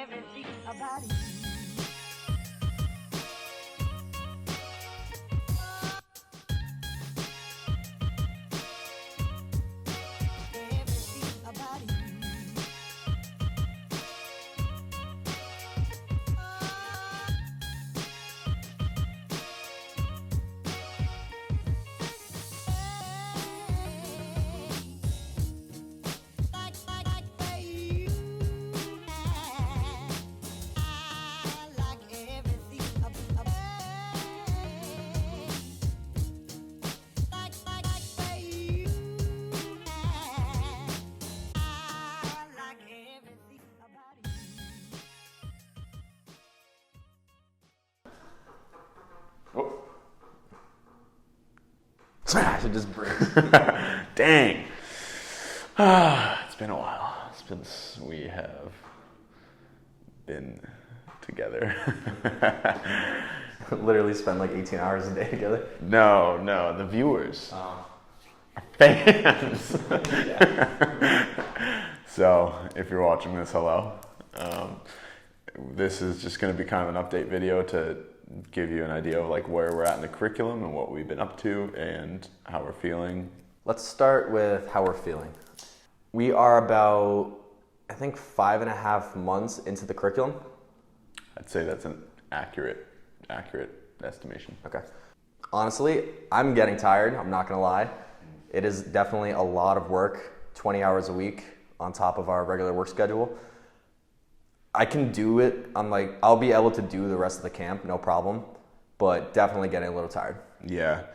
everything about you. Everything about you. I should just break. Dang. It's been a while since we have been together. Literally spend like 18 hours a day together. No, the viewers. Oh. Fans. So, if you're watching this, hello. This is just going to be kind of an update video to give you an idea of like where we're at in the curriculum and what we've been up to and how we're feeling. Let's start with how we're feeling. We are about, I think, 5.5 months into the curriculum. I'd say that's an accurate estimation. Okay. Honestly, I'm getting tired, I'm not gonna lie. It is definitely a lot of work, 20 hours a week on top of our regular work schedule. I can do it, I'll be able to do the rest of the camp, no problem, but definitely getting a little tired. Yeah.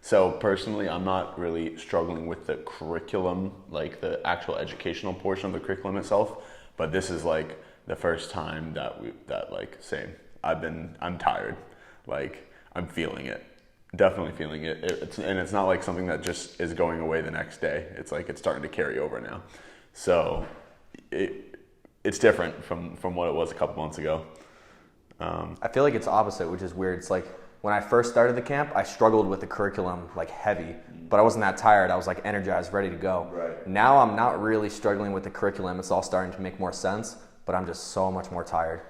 So personally, I'm not really struggling with the curriculum, like the actual educational portion of the curriculum itself, but this is like the first time I'm tired. Like, I'm feeling it. Definitely feeling it. It's not like something that just is going away the next day. It's like it's starting to carry over now. So it's different from what it was a couple months ago. I feel like it's opposite, which is weird. It's like when I first started the camp, I struggled with the curriculum like heavy, but I wasn't that tired. I was like energized, ready to go. Right. Now I'm not really struggling with the curriculum. It's all starting to make more sense, but I'm just so much more tired,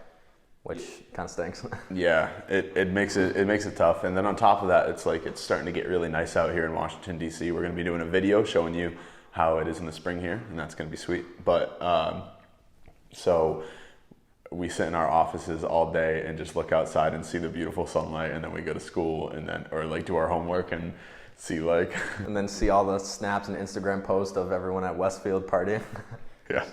which kind of stinks. Yeah, it makes it tough. And then on top of that, it's like it's starting to get really nice out here in Washington, D.C. We're going to be doing a video showing you how it is in the spring here, and that's going to be sweet. But so we sit in our offices all day and just look outside and see the beautiful sunlight, and then we go to school or like do our homework and see like and then see all the snaps and Instagram posts of everyone at Westfield partying. Yeah.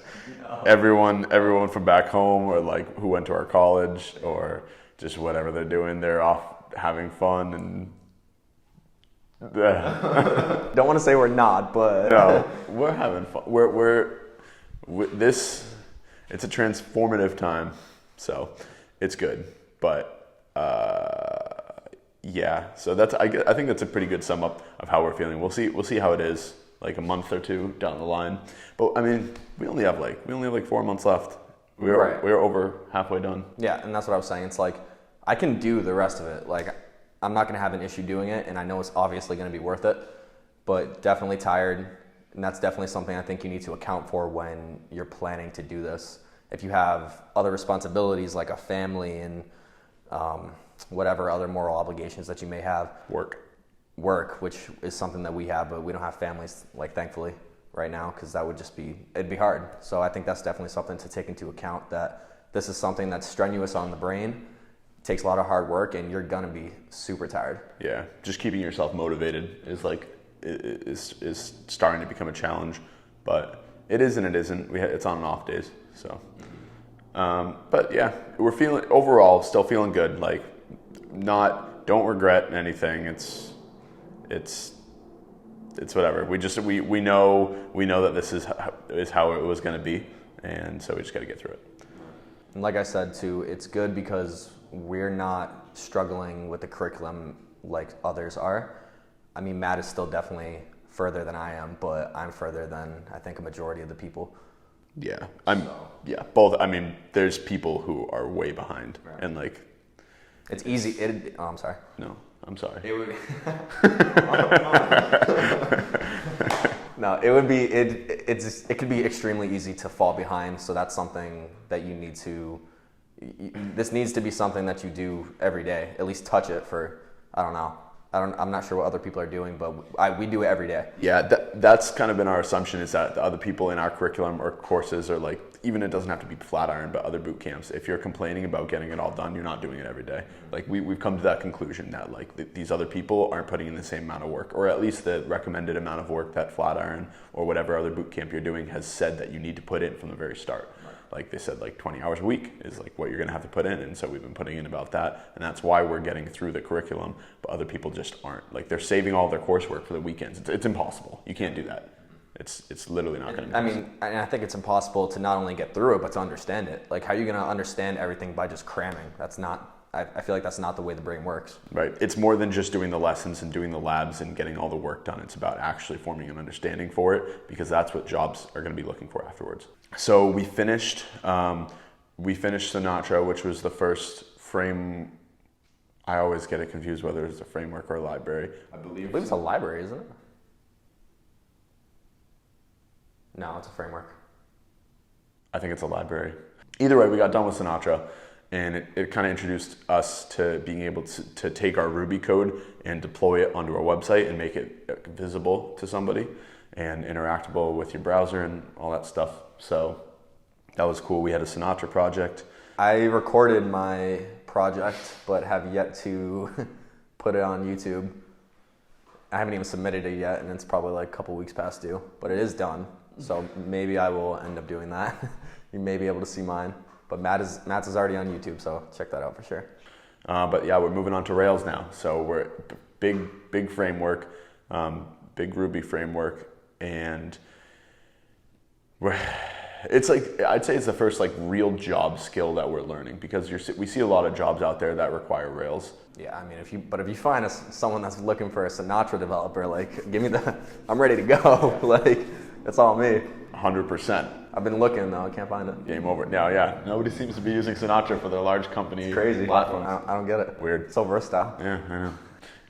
No. Everyone from back home or like who went to our college or just whatever they're doing, they're off having fun and don't want to say we're not, but no, we're having fun. It's a transformative time, so it's good. But yeah, so I think that's a pretty good sum up of how we're feeling. We'll see how it is like a month or two down the line. But I mean, we only have like 4 months left. We're over halfway done. Yeah, and that's what I was saying. It's like I can do the rest of it. Like I'm not going to have an issue doing it, and I know it's obviously going to be worth it, but definitely tired. And that's definitely something I think you need to account for when you're planning to do this. If you have other responsibilities like a family and whatever other moral obligations that you may have. Work, which is something that we have, but we don't have families, like, thankfully, right now, because that would it'd be hard. So I think that's definitely something to take into account, that this is something that's strenuous on the brain, takes a lot of hard work, and you're gonna be super tired. Yeah, just keeping yourself motivated is starting to become a challenge, but it is and it isn't. It's on and off days, so. But yeah, we're still feeling good. Like, don't regret anything. It's whatever. We know that this is how it was going to be, and so we just got to get through it. And like I said too, it's good because we're not struggling with the curriculum like others are. I mean, Matt is still definitely further than I am, but I'm further than I think a majority of the people. Yeah, both. I mean, there's people who are way behind, right. And like, it's easy. I'm sorry. No, I'm sorry. It would. No, it would be it could be extremely easy to fall behind. So that's something that you need to. This needs to be something that you do every day. At least touch it for, I don't know. I'm not sure what other people are doing, but we do it every day. Yeah, that's kind of been our assumption, is that the other people in our curriculum or courses are like, even it doesn't have to be Flatiron, but other boot camps. If you're complaining about getting it all done, you're not doing it every day. Like we've come to that conclusion that like these other people aren't putting in the same amount of work, or at least the recommended amount of work that Flatiron or whatever other boot camp you're doing has said that you need to put in from the very start. Like they said, like 20 hours a week is like what you're gonna have to put in. And so we've been putting in about that. And that's why we're getting through the curriculum, but other people just aren't. Like they're saving all their coursework for the weekends. It's impossible. You can't do that. It's literally not gonna be possible. I think it's impossible to not only get through it, but to understand it. Like how are you gonna understand everything by just cramming? That's not, I feel like that's not the way the brain works. Right. It's more than just doing the lessons and doing the labs and getting all the work done. It's about actually forming an understanding for it, because that's what jobs are going to be looking for afterwards. So we finished Sinatra, which was the first frame. I always get it confused whether it's a framework or a library. I believe it's a library, isn't it? No, it's a framework. I think it's a library. Either way, we got done with Sinatra. And it kind of introduced us to being able to take our Ruby code and deploy it onto our website and make it visible to somebody and interactable with your browser and all that stuff. So that was cool. We had a Sinatra project. I recorded my project, but have yet to put it on YouTube. I haven't even submitted it yet, and it's probably like a couple weeks past due, but it is done. So maybe I will end up doing that. You may be able to see mine. But Matt's is already on YouTube, so check that out for sure. But yeah, we're moving on to Rails now. So we're big framework, big Ruby framework, and it's like, I'd say it's the first like real job skill that we're learning, because we see a lot of jobs out there that require Rails. Yeah, I mean, if you find someone that's looking for a Sinatra developer, like I'm ready to go. Like it's all me. 100%. I've been looking though, I can't find it. Game over. No, yeah. Nobody seems to be using Sinatra for their large company. It's crazy. Platforms. I don't get it. Weird. It's so versatile. Yeah, I know.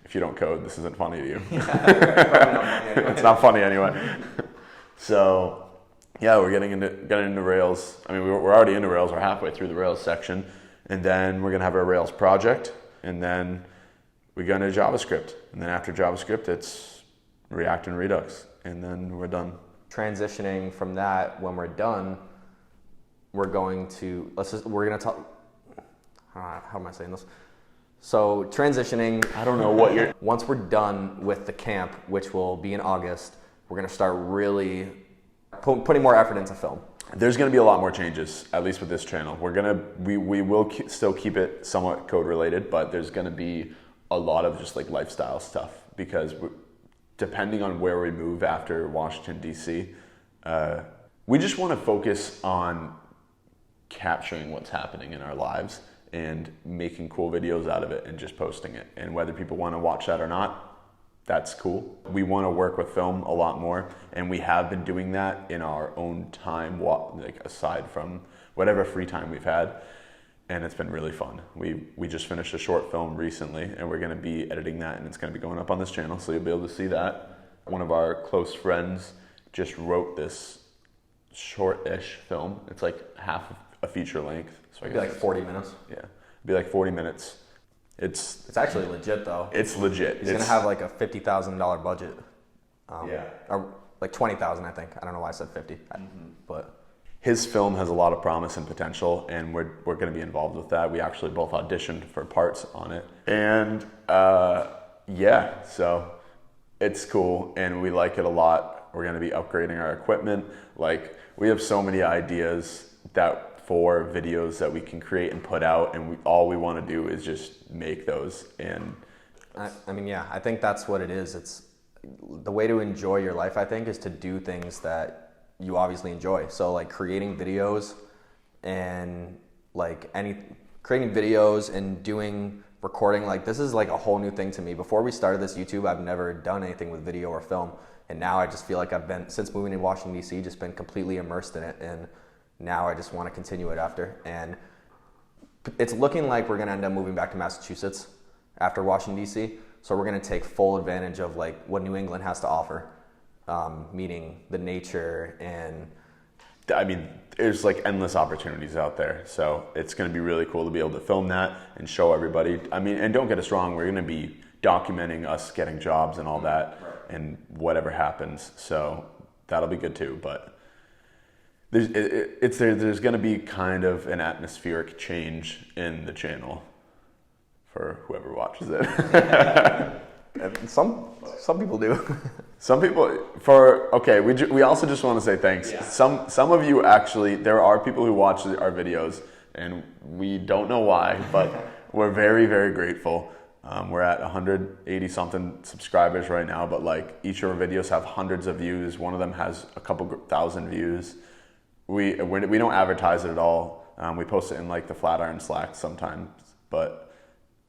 If you don't code, this isn't funny to you. It's not funny anyway. So, yeah, we're getting into Rails. I mean, we're already into Rails. We're halfway through the Rails section, and then we're gonna have our Rails project, and then we go into JavaScript, and then after JavaScript, it's React and Redux, and then we're done. Transitioning from that, when we're done, we're gonna talk. How am I saying this? So transitioning. I don't know what you're. Once we're done with the camp, which will be in August, we're gonna start really putting more effort into film. There's gonna be a lot more changes, at least with this channel. We will still keep it somewhat code related, but there's gonna be a lot of just like lifestyle stuff, because depending on where we move after Washington, D.C., we just want to focus on capturing what's happening in our lives and making cool videos out of it and just posting it. And whether people want to watch that or not, that's cool. We want to work with film a lot more, and we have been doing that in our own time, like aside from whatever free time we've had. And it's been really fun. We just finished a short film recently, and we're gonna be editing that, and it's gonna be going up on this channel, so you'll be able to see that. One of our close friends just wrote this short-ish film. It's like half a feature length. So It'd be like 40 minutes. Yeah, it'd be like 40 minutes. It's actually legit though. It's legit. He's gonna have like a $50,000 budget. Yeah. Or like 20,000, I think. I don't know why I said 50, but. His film has a lot of promise and potential, and we're going to be involved with that. We actually both auditioned for parts on it. And yeah, so it's cool, and we like it a lot. We're going to be upgrading our equipment. Like, we have so many ideas for videos that we can create and put out, and all we want to do is just make those. And I mean, yeah, I think that's what it is. It's the way to enjoy your life, I think, is to do things that you obviously enjoy. So like creating videos and creating videos and doing recording, like this is like a whole new thing to me. Before we started this YouTube, I've never done anything with video or film. And now I just feel like I've been, since moving to Washington, D.C., just been completely immersed in it. And now I just want to continue it after. And it's looking like we're going to end up moving back to Massachusetts after Washington, D.C. So we're going to take full advantage of like what New England has to offer. meaning the nature and. I mean, there's like endless opportunities out there. So it's going to be really cool to be able to film that and show everybody. I mean, and don't get us wrong, we're going to be documenting us getting jobs and all that and whatever happens. So that'll be good too. But there's going to be kind of an atmospheric change in the channel for whoever watches it. Some people do. Some people we also just want to say thanks. Yeah. Some of you actually, there are people who watch our videos and we don't know why, but we're very, very grateful. We're at 180 something subscribers right now, but like each of our videos have hundreds of views. One of them has a couple thousand views. We don't advertise it at all. We post it in like the Flatiron Slack sometimes, but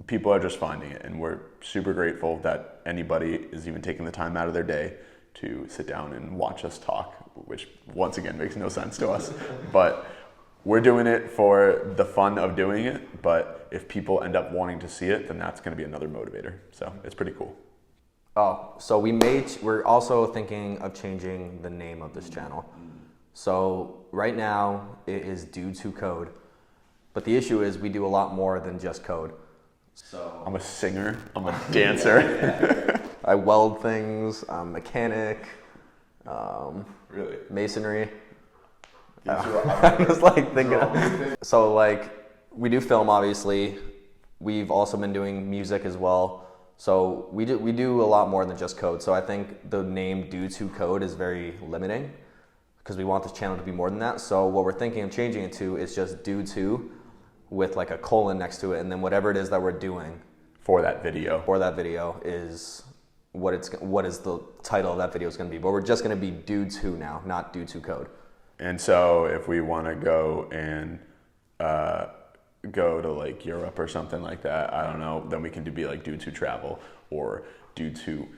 people are just finding it, and we're super grateful that anybody is even taking the time out of their day to sit down and watch us talk, which once again makes no sense to us. But we're doing it for the fun of doing it, but if people end up wanting to see it, then that's going to be another motivator. So it's pretty cool. Oh, so we're also thinking of changing the name of this channel. So right now it is Dudes Who Code, but the issue is we do a lot more than just code. So I'm a singer, I'm a dancer. I weld things, I'm a mechanic, Really? masonry. I was like thinking so like we do film, obviously. We've also been doing music as well. So we do a lot more than just code. So I think the name Dudes Who Code is very limiting because we want this channel to be more than that. So what we're thinking of changing it to is just Dudes Who with like a colon next to it, and then whatever it is that we're doing For that video is what is the title of that video is going to be. But we're just going to be Dudes Who now, not Dudes Who Code. And so if we want to go and go to like Europe or something like that, I don't know, then we can be like Dudes Who Travel, or Dudes Who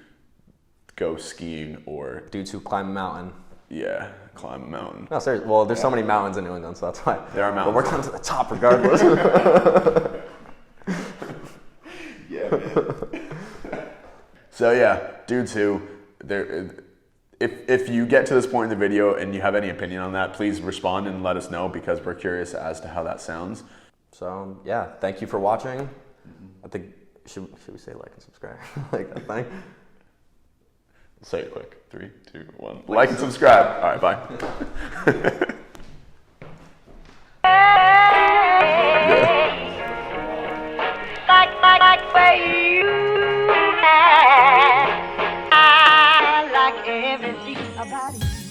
Go Skiing, or Dudes Who Climb a Mountain. Yeah, climb a mountain. No, seriously. Well, there's so many mountains in New England, so that's why. There are mountains. But we're coming to the top regardless. Yeah, man. So yeah, Dudes Who, if you get to this point in the video and you have any opinion on that, please respond and let us know, because we're curious as to how that sounds. So yeah, thank you for watching. I think should we say like and subscribe like that thing? Say it quick. 3, 2, 1. Like and subscribe. All right, bye. Like where you at. I like everything about it.